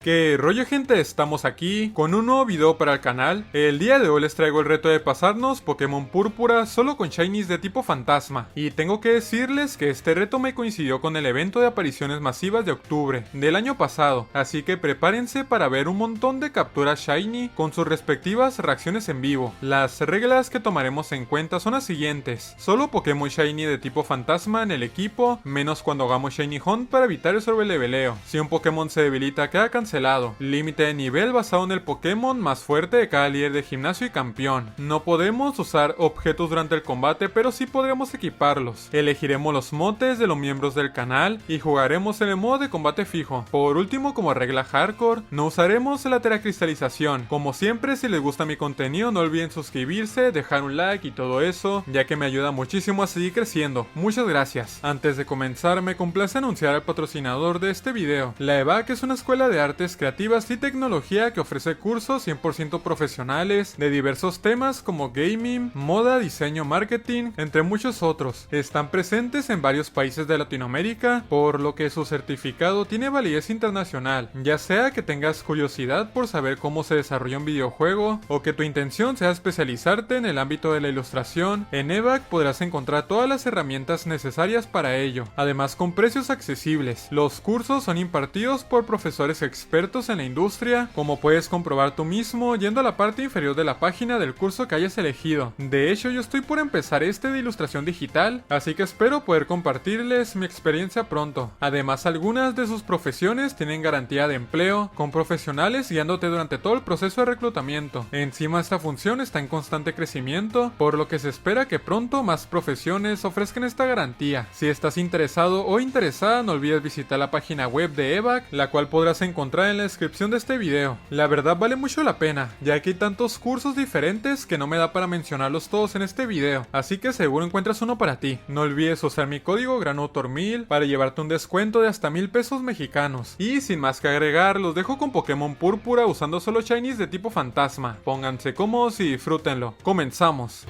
¿Qué rollo, gente? Estamos aquí con un nuevo video para el canal. El día de hoy les traigo el reto de pasarnos Pokémon Púrpura solo con Shinies de tipo fantasma. Y tengo que decirles que este reto me coincidió con el evento de apariciones masivas de octubre del año pasado, así que prepárense para ver un montón de capturas Shiny con sus respectivas reacciones en vivo. Las reglas que tomaremos en cuenta son las siguientes: solo Pokémon Shiny de tipo fantasma en el equipo, menos cuando hagamos Shiny Hunt para evitar el sobreleveleo. Si un Pokémon se debilita queda cancelado. Límite de nivel basado en el Pokémon más fuerte de cada líder de gimnasio y campeón. No podemos usar objetos durante el combate, pero sí podremos equiparlos. Elegiremos los motes de los miembros del canal y jugaremos en el modo de combate fijo. Por último, como regla hardcore, no usaremos la teracristalización. Como siempre, si les gusta mi contenido, no olviden suscribirse, dejar un like y todo eso, ya que me ayuda muchísimo a seguir creciendo. Muchas gracias. Antes de comenzar, me complace anunciar al patrocinador de este video. La EVAC es una escuela de artes creativas y tecnología que ofrece cursos 100% profesionales de diversos temas como gaming, moda, diseño, marketing, entre muchos otros. Están presentes en varios países de Latinoamérica, por lo que su certificado tiene validez internacional. Ya sea que tengas curiosidad por saber cómo se desarrolla un videojuego o que tu intención sea especializarte en el ámbito de la ilustración, en EVAC podrás encontrar todas las herramientas necesarias para ello, además con precios accesibles. Los cursos son impartidos por profesores expertos en la industria, como puedes comprobar tú mismo yendo a la parte inferior de la página del curso que hayas elegido. De hecho, yo estoy por empezar este de ilustración digital, así que espero poder compartirles mi experiencia pronto. Además, algunas de sus profesiones tienen garantía de empleo, con profesionales guiándote durante todo el proceso de reclutamiento. Encima, esta función está en constante crecimiento, por lo que se espera que pronto más profesiones ofrezcan esta garantía. Si estás interesado o interesada, no olvides visitar la página web de EVAC, la cual podrás encontrar en la descripción de este video. La verdad vale mucho la pena, ya que hay tantos cursos diferentes que no me da para mencionarlos todos en este video, así que seguro encuentras uno para ti. No olvides usar mi código GRANUTOR1000 para llevarte un descuento de hasta 1000 pesos mexicanos. Y sin más que agregar, los dejo con Pokémon Púrpura usando solo Shinies de tipo fantasma. Pónganse cómodos y disfrútenlo. Comenzamos.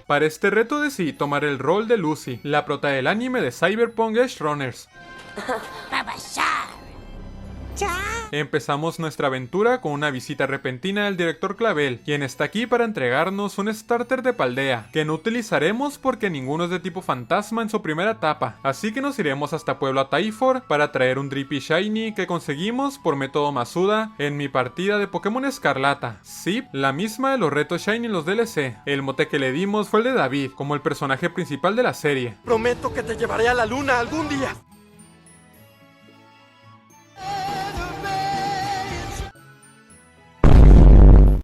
Para este reto decidí tomar el rol de Lucy, la prota del anime de Cyberpunk Edge Runners. Empezamos nuestra aventura con una visita repentina del director Clavel, quien está aquí para entregarnos un starter de Paldea, que no utilizaremos porque ninguno es de tipo fantasma en su primera etapa, así que nos iremos hasta Pueblo Taifor para traer un Drippy Shiny que conseguimos por método Masuda en mi partida de Pokémon Escarlata. Sí, la misma de los retos Shiny en los DLC. El mote que le dimos fue el de David, como el personaje principal de la serie. Prometo que te llevaré a la luna algún día.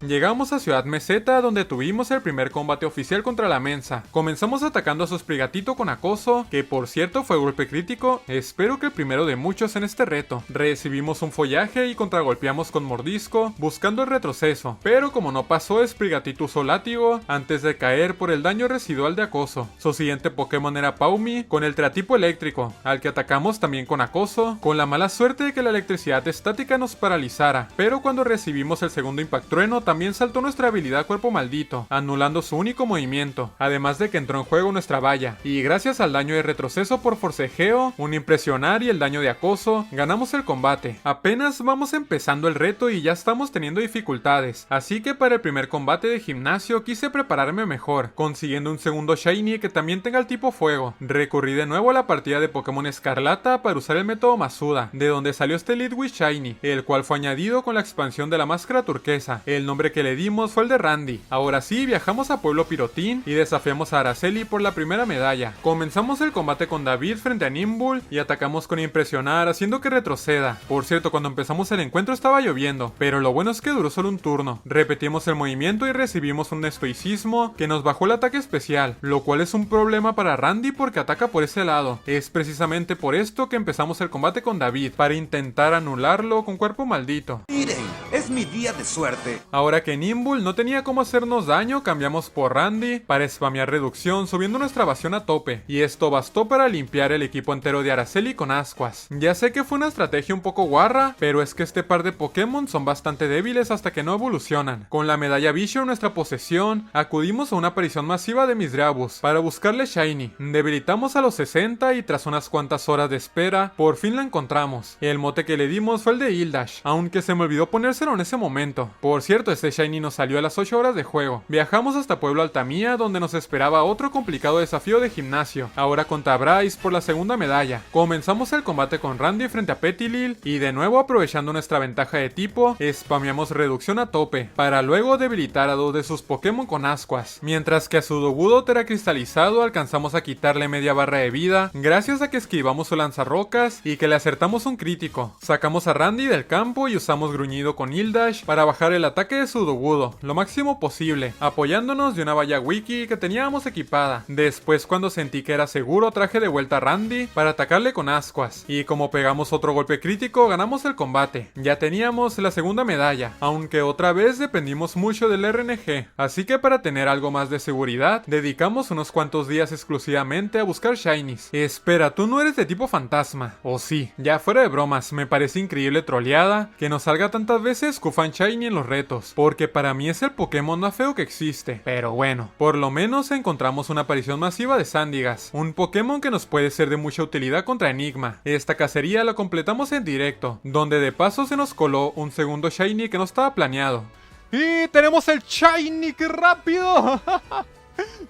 Llegamos a Ciudad Meseta, donde tuvimos el primer combate oficial contra la Mensa. Comenzamos atacando a su Sprigatito con acoso, que por cierto fue golpe crítico, espero que el primero de muchos en este reto. Recibimos un follaje y contragolpeamos con mordisco, buscando el retroceso, pero como no pasó, Sprigatito usó látigo antes de caer por el daño residual de acoso. Su siguiente Pokémon era Paumi, con el Tetratipo eléctrico, al que atacamos también con acoso, con la mala suerte de que la electricidad estática nos paralizara, pero cuando recibimos el segundo Impactrueno también saltó nuestra habilidad Cuerpo Maldito, anulando su único movimiento, además de que entró en juego nuestra valla, y gracias al daño de retroceso por forcejeo, un impresionar y el daño de acoso, ganamos el combate. Apenas vamos empezando el reto y ya estamos teniendo dificultades, así que para el primer combate de gimnasio quise prepararme mejor, consiguiendo un segundo Shiny que también tenga el tipo fuego. Recurrí de nuevo a la partida de Pokémon Escarlata para usar el método Masuda, de donde salió este Litwick Shiny, el cual fue añadido con la expansión de la máscara turquesa. El nombre que le dimos fue el de Randy. Ahora sí, viajamos a Pueblo Pirotín y desafiamos a Araceli por la primera medalla. Comenzamos el combate con David frente a Nimbull y atacamos con Impresionar, haciendo que retroceda. Por cierto, cuando empezamos el encuentro estaba lloviendo, pero lo bueno es que duró solo un turno. Repetimos el movimiento y recibimos un estoicismo que nos bajó el ataque especial, lo cual es un problema para Randy porque ataca por ese lado. Es precisamente por esto que empezamos el combate con David, para intentar anularlo con Cuerpo Maldito. Miren, es es mi día de suerte. Ahora que Nimble no tenía cómo hacernos daño, cambiamos por Randy para spamear reducción, subiendo nuestra evasión a tope. Y esto bastó para limpiar el equipo entero de Araceli con ascuas. Ya sé que fue una estrategia un poco guarra, pero es que este par de Pokémon son bastante débiles hasta que no evolucionan. Con la medalla Vision en nuestra posesión, acudimos a una aparición masiva de Misdreavus para buscarle Shiny. Debilitamos a los 60 y tras unas cuantas horas de espera, por fin la encontramos. El mote que le dimos fue el de Hildash, aunque se me olvidó ponérselo en ese momento. Por cierto, este Shiny nos salió a las 8 horas de juego. Viajamos hasta Pueblo Altamía, donde nos esperaba otro complicado desafío de gimnasio, ahora contra Bryce por la segunda medalla. Comenzamos el combate con Randy frente a Petilil y de nuevo aprovechando nuestra ventaja de tipo, spameamos reducción a tope, para luego debilitar a dos de sus Pokémon con ascuas. Mientras que a su Dogudo teracristalizado alcanzamos a quitarle media barra de vida, gracias a que esquivamos su lanzarrocas y que le acertamos un crítico. Sacamos a Randy del campo y usamos gruñido con Hildash para bajar el ataque de su Dogudo lo máximo posible, apoyándonos de una valla wiki que teníamos equipada. Después, cuando sentí que era seguro, traje de vuelta a Randy para atacarle con ascuas, y como pegamos otro golpe crítico, ganamos el combate. Ya teníamos la segunda medalla, aunque otra vez dependimos mucho del RNG, así que para tener algo más de seguridad, dedicamos unos cuantos días exclusivamente a buscar shinies. Espera, ¿tú no eres de tipo fantasma? ¿O sí? Ya fuera de bromas, me parece increíble troleada que nos salga tantas veces Kufan Shiny en los retos, porque para mí es el Pokémon más feo que existe. Pero bueno, por lo menos encontramos una aparición masiva de Sandygast, un Pokémon que nos puede ser de mucha utilidad contra Enigma. Esta cacería la completamos en directo, donde de paso se nos coló un segundo Shiny que no estaba planeado. ¡Y tenemos el Shiny! ¡Qué rápido!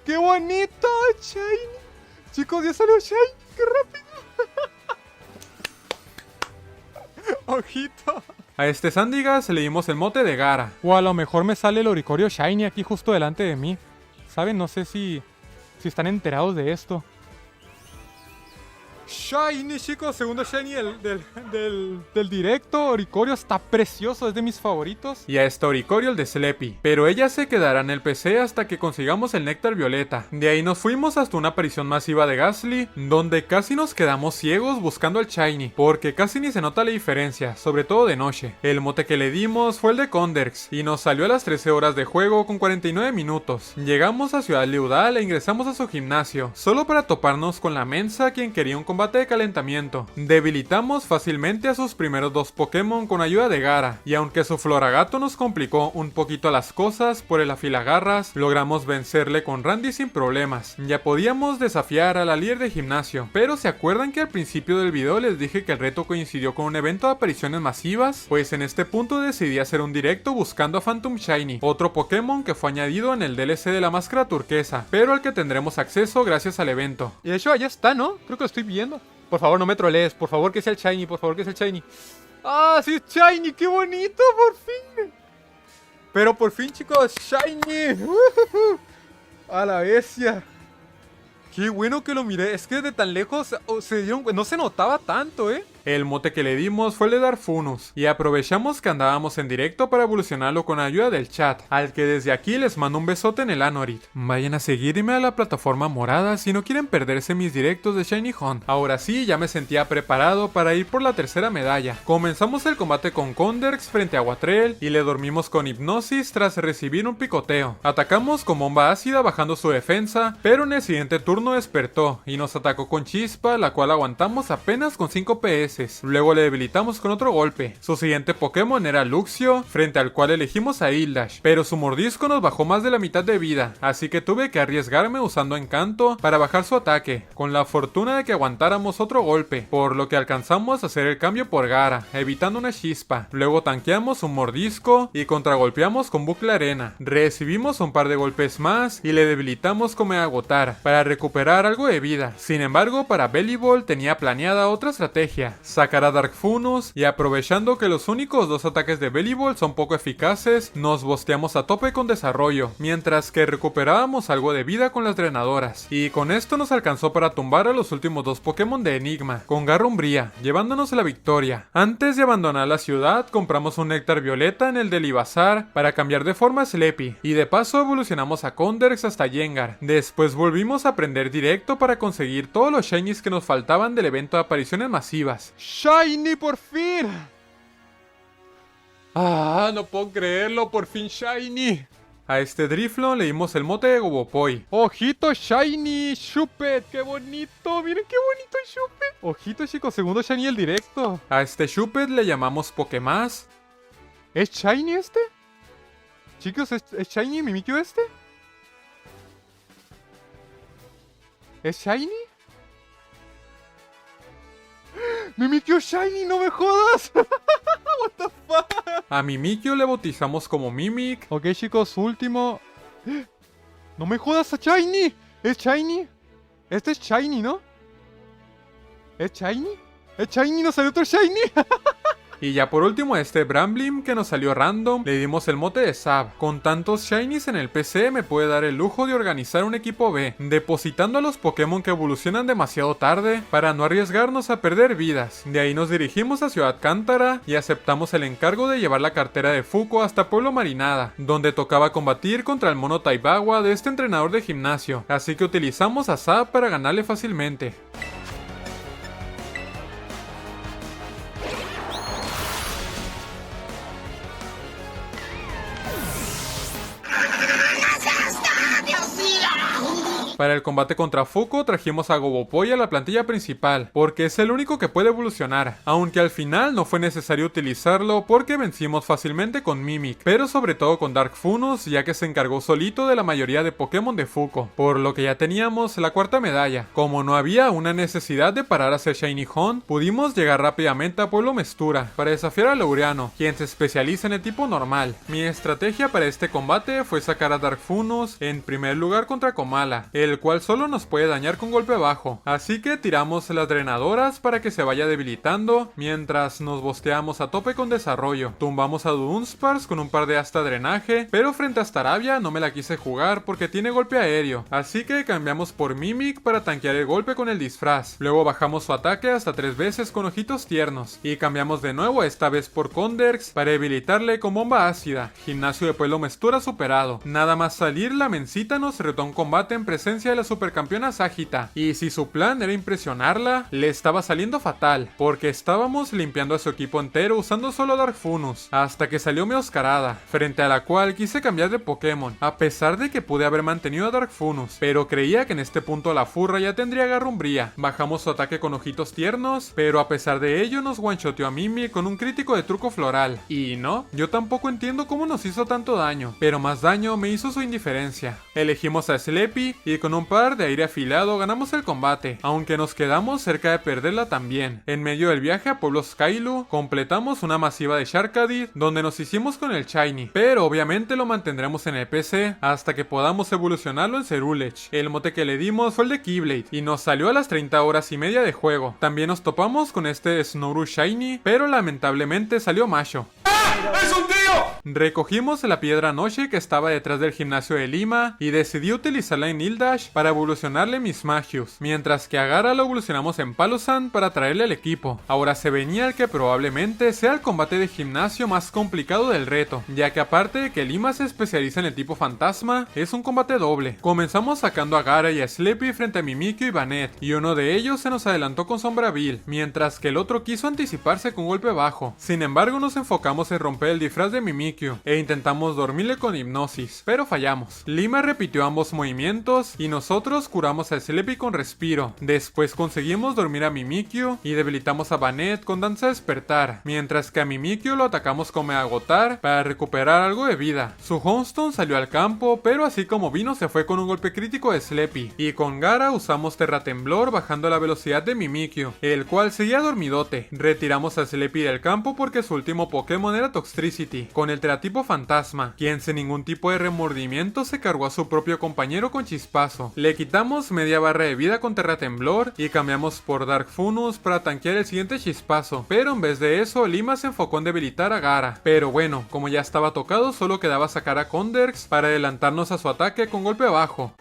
¡Qué bonito el Shiny! Chicos, ya salió Shiny, ¡qué rápido! ¡Ojito! A este Sandygast le dimos el mote de Gara. O a lo mejor me sale el Oricorio Shiny aquí justo delante de mí. ¿Saben? No sé si están enterados de esto. Shiny, chicos, segundo Shiny del directo. Oricorio está precioso, es de mis favoritos. Y a esta Oricorio el de Sleepy, pero ella se quedará en el PC hasta que consigamos el Néctar Violeta. De ahí nos fuimos hasta una aparición masiva de Gastly, donde casi nos quedamos ciegos buscando al Shiny, porque casi ni se nota la diferencia, sobre todo de noche. El mote que le dimos fue el de Conderx, y nos salió a las 13 horas de juego con 49 minutos. Llegamos a Ciudad Leudal e ingresamos a su gimnasio, solo para toparnos con la Mensa, quien quería un combate de calentamiento. Debilitamos fácilmente a sus primeros dos Pokémon con ayuda de Gara, y aunque su Floragato nos complicó un poquito las cosas por el afilagarras, logramos vencerle con Randy sin problemas. Ya podíamos desafiar a la líder de gimnasio, pero ¿se acuerdan que al principio del video les dije que el reto coincidió con un evento de apariciones masivas? Pues en este punto decidí hacer un directo buscando a Phantom Shiny, otro Pokémon que fue añadido en el DLC de la máscara turquesa, pero al que tendremos acceso gracias al evento. Y de hecho allá está, ¿no? Creo que lo estoy viendo. Por favor, no me trolees. Por favor, que sea el Shiny. Por favor, que sea el Shiny. ¡Ah, sí es Shiny! ¡Qué bonito! ¡Por fin! Pero por fin, chicos, Shiny. A la bestia. Qué bueno que lo miré. Es que desde tan lejos no se notaba tanto, ¿eh? El mote que le dimos fue el de Darfunus, y aprovechamos que andábamos en directo para evolucionarlo con ayuda del chat, al que desde aquí les mando un besote en el Anorit. Vayan a seguirme a la plataforma morada si no quieren perderse mis directos de Shiny Hunt. Ahora sí, ya me sentía preparado para ir por la tercera medalla. Comenzamos el combate con Conderx frente a Watrel y le dormimos con hipnosis tras recibir un picoteo. Atacamos con bomba ácida bajando su defensa, pero en el siguiente turno despertó y nos atacó con chispa, la cual aguantamos apenas con 5 PS. Luego le debilitamos con otro golpe. Su siguiente Pokémon era Luxio, frente al cual elegimos a Hildash, pero su mordisco nos bajó más de la mitad de vida, así que tuve que arriesgarme usando encanto para bajar su ataque, con la fortuna de que aguantáramos otro golpe, por lo que alcanzamos a hacer el cambio por Gara, evitando una chispa. Luego tanqueamos un mordisco y contragolpeamos con bucle arena. Recibimos un par de golpes más y le debilitamos como agotar, para recuperar algo de vida. Sin embargo, para Bellibolt tenía planeada otra estrategia: sacar a Darfunus, y aprovechando que los únicos dos ataques de Bellibolt son poco eficaces, nos bosteamos a tope con desarrollo, mientras que recuperábamos algo de vida con las drenadoras, y con esto nos alcanzó para tumbar a los últimos dos Pokémon de Enigma, con Garra Umbría, llevándonos a la victoria. Antes de abandonar la ciudad, compramos un Néctar Violeta en el del Ibazar para cambiar de forma a Sleepy, y de paso evolucionamos a Conderx hasta Gengar. Después volvimos a aprender directo para conseguir todos los shinies que nos faltaban del evento de apariciones masivas. ¡Shiny por fin! Ah, no puedo creerlo, por fin Shiny. A este Driflon le dimos el mote de Gobopoi. ¡Ojito Shiny! ¡Shuppet! ¡Qué bonito! ¡Miren qué bonito el Shuppet! Ojito, chicos, segundo Shiny el directo. A este Shuppet le llamamos Pokémás. ¿Es Shiny este? Chicos, ¿es Shiny Mimikyu este? ¿Es Shiny? ¡Mimikyu Shiny! ¡No me jodas! What the fuck? A Mimikyu le bautizamos como Mimic. Ok, chicos, último. ¡No me jodas, a Shiny! ¿Es Shiny? Este es Shiny, ¿no? ¿Es Shiny? ¿Es Shiny? ¿Nos salió otro Shiny? Y ya por último a este Bramblim que nos salió random, le dimos el mote de Sab. Con tantos Shinies en el PC me puede dar el lujo de organizar un equipo B, depositando a los Pokémon que evolucionan demasiado tarde para no arriesgarnos a perder vidas. De ahí nos dirigimos a Ciudad Cántara y aceptamos el encargo de llevar la cartera de Fuko hasta Pueblo Marinada, donde tocaba combatir contra el mono Taibawa de este entrenador de gimnasio, así que utilizamos a Sab para ganarle fácilmente. Para el combate contra Fuko trajimos a Gobopoi a la plantilla principal, porque es el único que puede evolucionar, aunque al final no fue necesario utilizarlo porque vencimos fácilmente con Mimic, pero sobre todo con Darkfunus, ya que se encargó solito de la mayoría de Pokémon de Fuko, por lo que ya teníamos la cuarta medalla. Como no había una necesidad de parar a hacer Shiny Hunt, pudimos llegar rápidamente a Pueblo Mestura para desafiar a Laureano, quien se especializa en el tipo normal. Mi estrategia para este combate fue sacar a Darkfunus en primer lugar contra Komala, el cual solo nos puede dañar con golpe bajo, así que tiramos las drenadoras para que se vaya debilitando, mientras nos bosteamos a tope con desarrollo. Tumbamos a Dunsparce con un par de hasta drenaje, pero frente a Staravia no me la quise jugar porque tiene golpe aéreo, así que cambiamos por Mimic para tanquear el golpe con el disfraz. Luego bajamos su ataque hasta 3 veces con ojitos tiernos, y cambiamos de nuevo esta vez por Conderx para debilitarle con bomba ácida. Gimnasio de Pueblo Mestura superado. Nada más salir, la Mencita nos retó a un combate en presencia de la supercampeona Sagita, y si su plan era impresionarla, le estaba saliendo fatal, porque estábamos limpiando a su equipo entero usando solo Darkfunus, hasta que salió Meowscarada, frente a la cual quise cambiar de Pokémon, a pesar de que pude haber mantenido a Darkfunus, pero creía que en este punto la furra ya tendría Garrumbría. Bajamos su ataque con ojitos tiernos, pero a pesar de ello nos one-shoteó a Mimi con un crítico de truco floral, y no, yo tampoco entiendo cómo nos hizo tanto daño, pero más daño me hizo su indiferencia. Elegimos a Sleepy y con un par de aire afilado ganamos el combate, aunque nos quedamos cerca de perderla también. En medio del viaje a Pueblo Skylu, completamos una masiva de Sharkadid, donde nos hicimos con el Shiny, pero obviamente lo mantendremos en el PC hasta que podamos evolucionarlo en Cerulege. El mote que le dimos fue el de Keyblade, y nos salió a las 30 horas y media de juego. También nos topamos con este Snoru Shiny, pero lamentablemente salió Masho. ¡Es un tío! Recogimos la piedra Noche que estaba detrás del gimnasio de Lima y decidí utilizarla en Ildash para evolucionarle mis Magius, mientras que a Gara lo evolucionamos en Palosan para traerle al equipo. Ahora se venía el que probablemente sea el combate de gimnasio más complicado del reto, ya que aparte de que Lima se especializa en el tipo fantasma, es un combate doble. Comenzamos sacando a Gara y a Sleepy frente a Mimikyu y Banette, y uno de ellos se nos adelantó con Sombreville, mientras que el otro quiso anticiparse con golpe bajo. Sin embargo, nos enfocamos en romper el disfraz de Mimikyu e intentamos dormirle con hipnosis, pero fallamos. Lima repitió ambos movimientos y nosotros curamos a Sleepy con respiro. Después conseguimos dormir a Mimikyu y debilitamos a Banette con danza despertar, mientras que a Mimikyu lo atacamos con agotar para recuperar algo de vida. Su Houndstone salió al campo, pero así como vino se fue con un golpe crítico de Sleepy, y con Gara usamos Terratemblor bajando la velocidad de Mimikyu, el cual seguía dormidote. Retiramos a Sleepy del campo porque su último Pokémon era Toxtricity, con el Teratipo Fantasma, quien sin ningún tipo de remordimiento se cargó a su propio compañero con Chispazo. Le quitamos media barra de vida con Terratemblor y cambiamos por Darkfunus para tanquear el siguiente Chispazo, pero en vez de eso Lima se enfocó en debilitar a Gara. Pero bueno, como ya estaba tocado, solo quedaba sacar a Conderx para adelantarnos a su ataque con golpe bajo.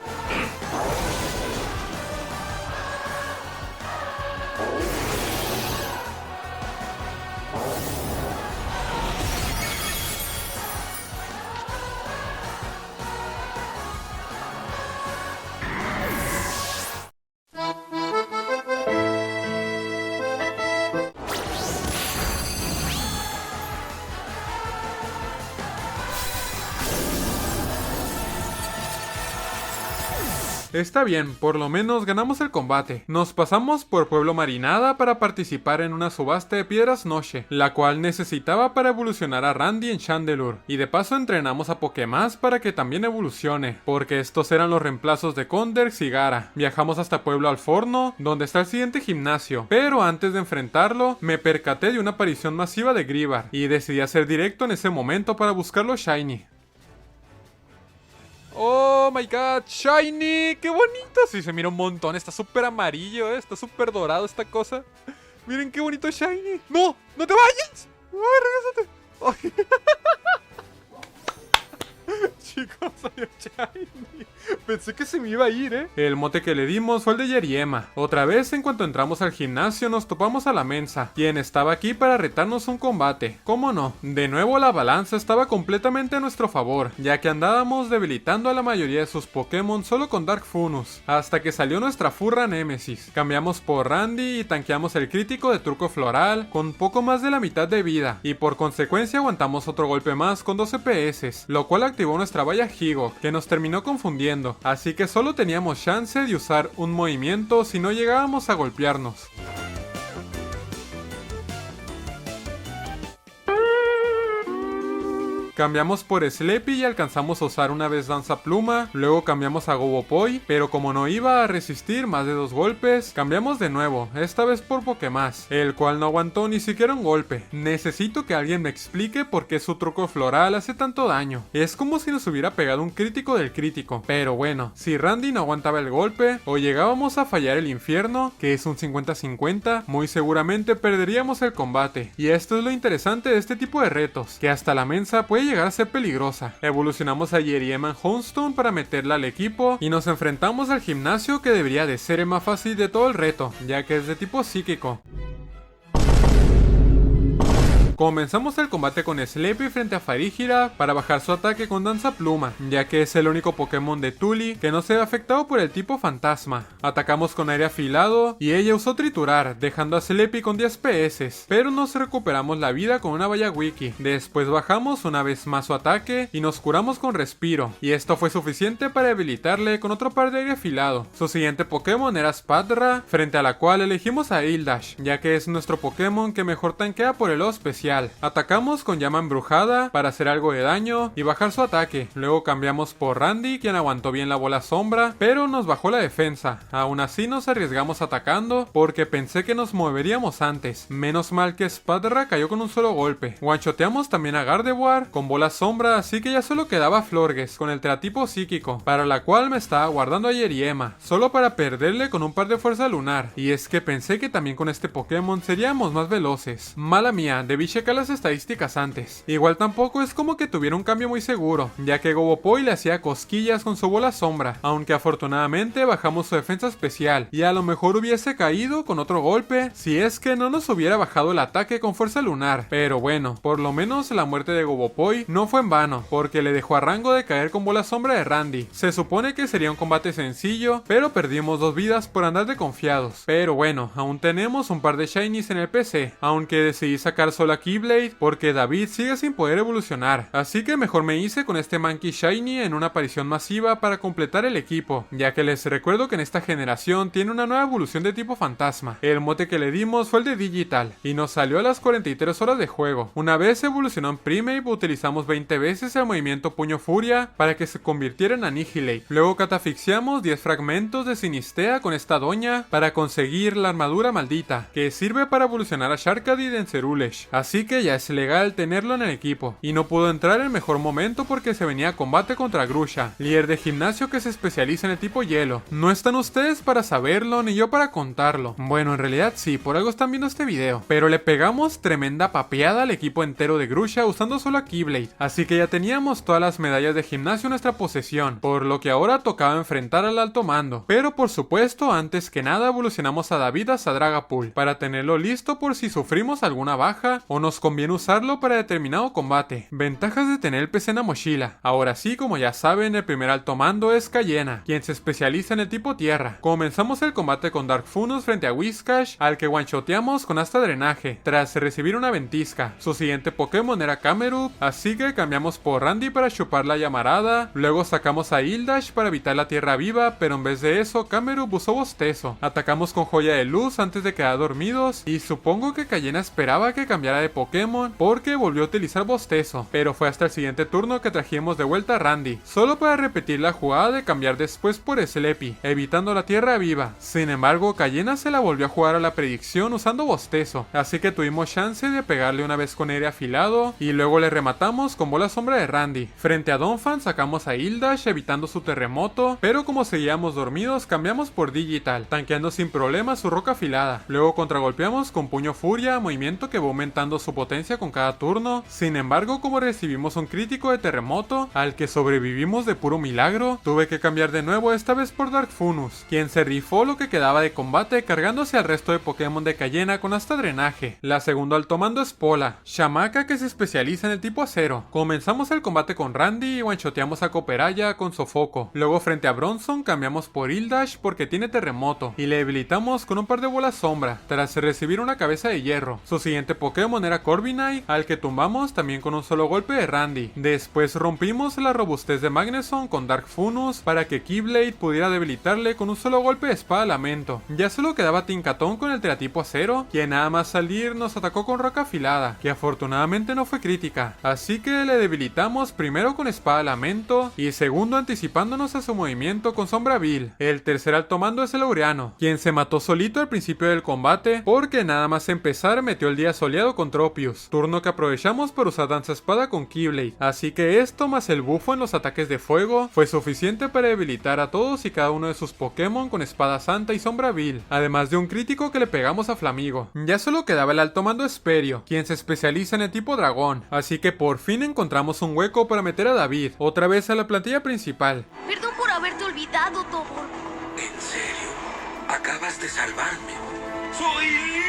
Está bien, por lo menos ganamos el combate. Nos pasamos por Pueblo Marinada para participar en una subasta de piedras Noche, la cual necesitaba para evolucionar a Randy en Chandelure. Y de paso entrenamos a Pokémon para que también evolucione, porque estos eran los reemplazos de Condex y Gara. Viajamos hasta Pueblo Alforno, donde está el siguiente gimnasio, pero antes de enfrentarlo, me percaté de una aparición masiva de Grivar, y decidí hacer directo en ese momento para buscarlo Shiny. Oh my god, Shiny, qué bonito. Sí, se mira un montón, está súper amarillo, está súper dorado esta cosa. Miren qué bonito Shiny. No, no te vayas. Ay, regrésate. Chicos, salió Shiny. Pensé que se me iba a ir, El mote que le dimos fue el de Yeriema. Otra vez, en cuanto entramos al gimnasio, nos topamos a la Mensa, quien estaba aquí para retarnos un combate. ¿Cómo no? De nuevo la balanza estaba completamente a nuestro favor, ya que andábamos debilitando a la mayoría de sus Pokémon solo con Dark Funus, hasta que salió nuestra furra Némesis. Cambiamos por Randy y tanqueamos el crítico de Truco Floral con poco más de la mitad de vida, y por consecuencia aguantamos otro golpe más con 12 PS, lo cual activó nuestra valla Higok, que nos terminó confundiendo. Así que solo teníamos chance de usar un movimiento si no llegábamos a golpearnos. Cambiamos por Sleepy y alcanzamos a usar una vez Danza Pluma, luego cambiamos a Gobopoi, pero como no iba a resistir más de 2 golpes, cambiamos de nuevo, esta vez por Pokémas, el cual no aguantó ni siquiera un golpe. Necesito que alguien me explique por qué su Truco Floral hace tanto daño. Es como si nos hubiera pegado un crítico del crítico, pero bueno, si Randy no aguantaba el golpe, o llegábamos a fallar el infierno, que es un 50-50, muy seguramente perderíamos el combate. Y esto es lo interesante de este tipo de retos, que hasta la Mensa puede llegar a ser peligrosa. Evolucionamos a Yeriema en Houndstone para meterla al equipo y nos enfrentamos al gimnasio, que debería de ser el más fácil de todo el reto, ya que es de tipo psíquico. Comenzamos el combate con Sleepy frente a Farígira para bajar su ataque con Danza Pluma, ya que es el único Pokémon de Tuli que no se ve afectado por el tipo fantasma. Atacamos con aire afilado y ella usó Triturar, dejando a Sleepy con 10 PS, pero nos recuperamos la vida con una valla Wiki. Después bajamos una vez más su ataque y nos curamos con Respiro, y esto fue suficiente para debilitarle con otro par de aire afilado. Su siguiente Pokémon era Spadra, frente a la cual elegimos a Ildash, ya que es nuestro Pokémon que mejor tanquea por el O especial. Atacamos con llama embrujada para hacer algo de daño y bajar su ataque. Luego cambiamos por Randy, quien aguantó bien la bola sombra, pero nos bajó la defensa. Aún así nos arriesgamos atacando porque pensé que nos moveríamos antes. Menos mal que Spadra cayó con un solo golpe. Guanchoteamos también a Gardevoir con bola sombra, así que ya solo quedaba Florges con el Teratipo psíquico, para la cual me estaba guardando a Yeriema, solo para perderle con un par de fuerza lunar. Y es que pensé que también con este Pokémon seríamos más veloces. Mala mía, debí checar las estadísticas antes. Igual tampoco es como que tuviera un cambio muy seguro, ya que Gobopoi le hacía cosquillas con su bola sombra, aunque afortunadamente bajamos su defensa especial, y a lo mejor hubiese caído con otro golpe si es que no nos hubiera bajado el ataque con fuerza lunar. Pero bueno, por lo menos la muerte de Gobopoi no fue en vano, porque le dejó a rango de caer con bola sombra de Randy. Se supone que sería un combate sencillo, pero perdimos 2 vidas por andar de confiados. Pero bueno, aún tenemos un par de shinies en el PC, aunque decidí sacar solo a Keyblade porque David sigue sin poder evolucionar, así que mejor me hice con este Mankey Shiny en una aparición masiva para completar el equipo, ya que les recuerdo que en esta generación tiene una nueva evolución de tipo fantasma. El mote que le dimos fue el de Digital y nos salió a las 43 horas de juego. Una vez evolucionó en Primeape, utilizamos 20 veces el movimiento Puño Furia para que se convirtiera en Annihilate. Luego catafixiamos 10 fragmentos de Sinistea con esta doña para conseguir la armadura maldita, que sirve para evolucionar a Sharkadid en Cerulesh, así que ya es legal tenerlo en el equipo. Y no pudo entrar en mejor momento porque se venía a combate contra Grusha, líder de gimnasio que se especializa en el tipo hielo. No están ustedes para saberlo ni yo para contarlo. Bueno, en realidad sí, por algo están viendo este video. Pero le pegamos tremenda papeada al equipo entero de Grusha usando solo a Keyblade, así que ya teníamos todas las medallas de gimnasio en nuestra posesión, por lo que ahora tocaba enfrentar al alto mando. Pero por supuesto, antes que nada evolucionamos a David a Dragapult para tenerlo listo por si sufrimos alguna baja o no nos conviene usarlo para determinado combate. Ventajas de tener el PC en la mochila. Ahora sí, como ya saben, el primer alto mando es Cayena, quien se especializa en el tipo tierra. Comenzamos el combate con Dark Funus frente a Whiscash, al que one-shoteamos con hasta drenaje, tras recibir una ventisca. Su siguiente Pokémon era Camerupt, así que cambiamos por Randy para chupar la llamarada. Luego sacamos a Hildash para evitar la tierra viva, pero en vez de eso, Camerupt usó bostezo. Atacamos con Joya de Luz antes de quedar dormidos, y supongo que Cayena esperaba que cambiara de Pokémon, porque volvió a utilizar bostezo, pero fue hasta el siguiente turno que trajimos de vuelta a Randy, solo para repetir la jugada de cambiar después por Sleepy, evitando la tierra viva. Sin embargo, Cayena se la volvió a jugar a la predicción usando bostezo, así que tuvimos chance de pegarle una vez con aire afilado, y luego le rematamos con bola sombra de Randy. Frente a Donphan sacamos a Hildash evitando su terremoto, pero como seguíamos dormidos cambiamos por Digital, tanqueando sin problema su roca afilada. Luego contragolpeamos con puño furia, movimiento que va aumentando su potencia con cada turno. Sin embargo, como recibimos un crítico de terremoto, al que sobrevivimos de puro milagro, tuve que cambiar de nuevo, esta vez por Dark Funus, quien se rifó lo que quedaba de combate cargándose al resto de Pokémon de Cayena con hasta drenaje. La segunda alto mando es Pola, chamaca que se especializa en el tipo acero. Comenzamos el combate con Randy y one-shoteamos a Copperajah con Sofoco. Luego frente a Bronzong cambiamos por Hildash porque tiene terremoto y le debilitamos con un par de bolas sombra, tras recibir una cabeza de hierro. Su siguiente Pokémon era Corviknight, al que tumbamos también con un solo golpe de Randy. Después rompimos la robustez de Magneson con Dark Funus para que Keyblade pudiera debilitarle con un solo golpe de espada lamento. Ya solo quedaba Tinkaton con el teratipo acero, quien nada más salir nos atacó con roca afilada, que afortunadamente no fue crítica, así que le debilitamos primero con espada lamento y segundo anticipándonos a su movimiento con sombra vil. El tercer alto mando es el Laureano, quien se mató solito al principio del combate porque nada más empezar metió el día soleado con Tropius, turno que aprovechamos para usar danza espada con Keyblade, así que esto más el bufo en los ataques de fuego fue suficiente para debilitar a todos y cada uno de sus Pokémon con espada santa y sombra vil, además de un crítico que le pegamos a Flamigo. Ya solo quedaba el alto mando Esperio, quien se especializa en el tipo dragón, así que por fin encontramos un hueco para meter a David otra vez a la plantilla principal. Perdón por haberte olvidado, Tobor. ¿En serio? Acabas de salvarme. ¡Soy libre!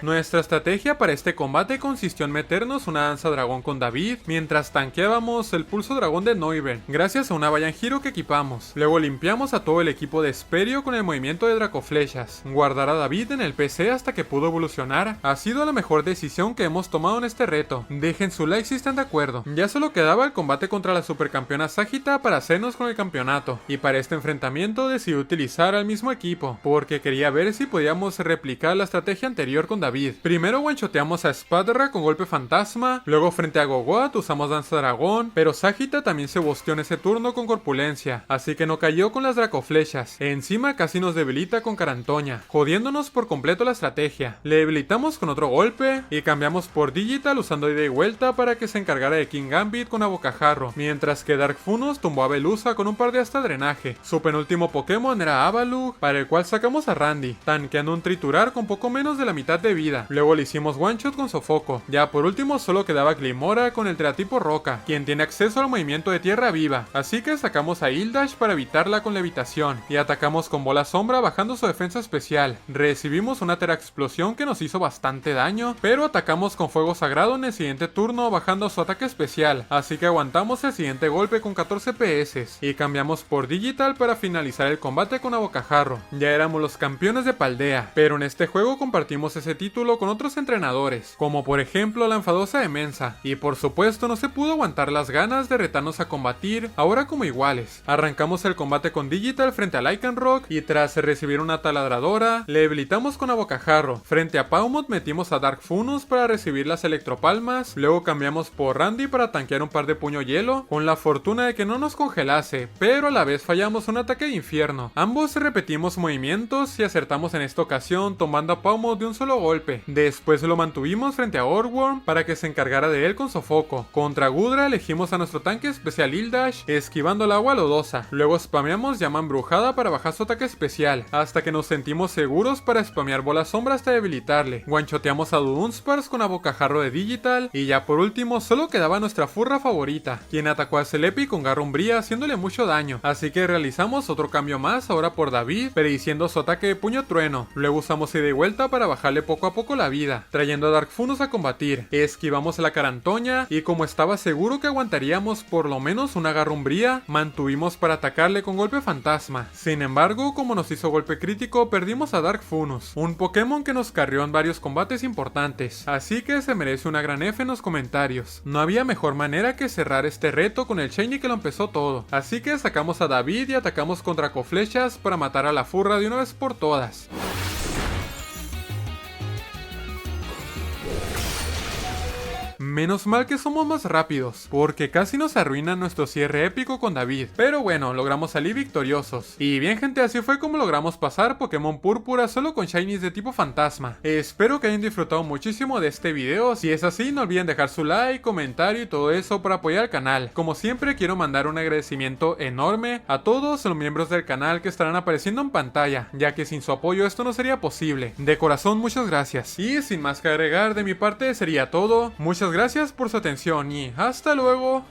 Nuestra estrategia para este combate consistió en meternos una danza dragón con David, mientras tanqueábamos el pulso dragón de Noivern, gracias a una valla en giro que equipamos. Luego limpiamos a todo el equipo de Esperio con el movimiento de Dracoflechas. Guardar a David en el PC hasta que pudo evolucionar ha sido la mejor decisión que hemos tomado en este reto. Dejen su like si están de acuerdo. Ya solo quedaba el combate contra la supercampeona Sagita para hacernos con el campeonato, y para este enfrentamiento decidí utilizar al mismo equipo, porque quería ver si podíamos replicar la estrategia anterior con David. Primero one-shoteamos a Spadra con golpe fantasma, luego frente a Gogoat usamos danza dragón, pero Sagita también se bosteó en ese turno con corpulencia, así que no cayó con las dracoflechas. Encima casi nos debilita con Carantoña, jodiéndonos por completo la estrategia. Le debilitamos con otro golpe y cambiamos por Digital usando ida y vuelta para que se encargara de King Gambit con Abocajarro, mientras que Dark Funus tumbó a Velusa con un par de hasta drenaje. Su penúltimo Pokémon era Avalugg, para el cual sacamos a Randy, tanqueando un triturar con poco menos de la mitad de vida. Luego le hicimos one shot con Sofoco. Ya por último solo quedaba Glimora con el teratipo roca, quien tiene acceso al movimiento de tierra viva, así que sacamos a Hildash para evitarla con levitación y atacamos con bola sombra bajando su defensa especial. Recibimos una explosión que nos hizo bastante daño, pero atacamos con fuego sagrado en el siguiente turno bajando su ataque especial, así que aguantamos el siguiente golpe con 14 PS y cambiamos por Digital para finalizar el combate con Abocajarro. Ya éramos los campeones de Paldea, pero en este juego compartimos ese título con otros entrenadores, como por ejemplo la enfadosa de Mensa, y por supuesto no se pudo aguantar las ganas de retarnos a combatir, ahora como iguales. Arrancamos el combate con Digital frente a Lycanroc, y tras recibir una taladradora, le debilitamos con Abocajarro. Frente a Pawmot metimos a Dark Funus para recibir las electropalmas, luego cambiamos por Randy para tanquear un par de puño hielo, con la fortuna de que no nos congelase, pero a la vez fallamos un ataque de infierno. Ambos repetimos movimientos y acertamos en esta ocasión tomando a Pawmot de un solo golpe. Después lo mantuvimos frente a Orworm para que se encargara de él con Sofoco. Contra Gudra elegimos a nuestro tanque especial Hildash, esquivando el agua lodosa. Luego spameamos llama embrujada para bajar su ataque especial, hasta que nos sentimos seguros para spamear bola sombra hasta debilitarle. Guanchoteamos a Dunsparce con Abocajarro de Digital, y ya por último solo quedaba nuestra furra favorita, quien atacó a Celebi con garra umbría haciéndole mucho daño, así que realizamos otro cambio más ahora por David, prediciendo su ataque de puño trueno. Luego usamos ida y vuelta para bajarle poco poco a poco la vida, trayendo a Darkfunus a combatir. Esquivamos la carantoña y como estaba seguro que aguantaríamos por lo menos una garrumbría, mantuvimos para atacarle con golpe fantasma. Sin embargo, como nos hizo golpe crítico, perdimos a Darkfunus, un Pokémon que nos carrió en varios combates importantes, así que se merece una gran F en los comentarios. No había mejor manera que cerrar este reto con el Shiny que lo empezó todo, así que sacamos a David y atacamos con Dracoflechas para matar a la furra de una vez por todas. Menos mal que somos más rápidos, porque casi nos arruina nuestro cierre épico con David. Pero bueno, logramos salir victoriosos. Y bien gente, así fue como logramos pasar Pokémon Púrpura solo con Shinies de tipo fantasma. Espero que hayan disfrutado muchísimo de este video. Si es así, no olviden dejar su like, comentario y todo eso para apoyar al canal. Como siempre, quiero mandar un agradecimiento enorme a todos los miembros del canal que estarán apareciendo en pantalla, ya que sin su apoyo esto no sería posible. De corazón, muchas gracias. Y sin más que agregar, de mi parte sería todo. Muchas gracias por su atención y hasta luego.